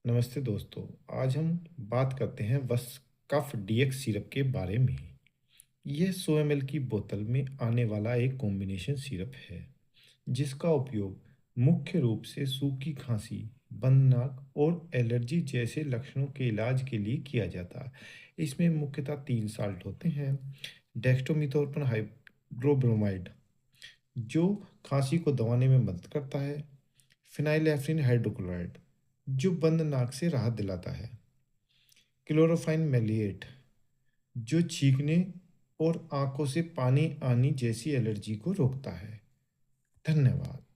नमस्ते दोस्तों। आज हम बात करते हैं वस कफ डीएक्स सिरप के बारे में। यह 100 ml की बोतल में आने वाला एक कॉम्बिनेशन सिरप है जिसका उपयोग मुख्य रूप से सूखी खांसी, बंद नाक और एलर्जी जैसे लक्षणों के इलाज के लिए किया जाता है। इसमें मुख्यतः 3 साल्ट होते हैं। डेक्स्ट्रोमेथोर्पन हाइड्रोब्रोमाइड जो खांसी को दबाने में मदद करता है। फिनाइलएफ्रिन हाइड्रोक्लोराइड जो बंद नाक से राहत दिलाता है। क्लोरोफाइन मैलिएट जो छींकने और आंखों से पानी आनी जैसी एलर्जी को रोकता है। धन्यवाद।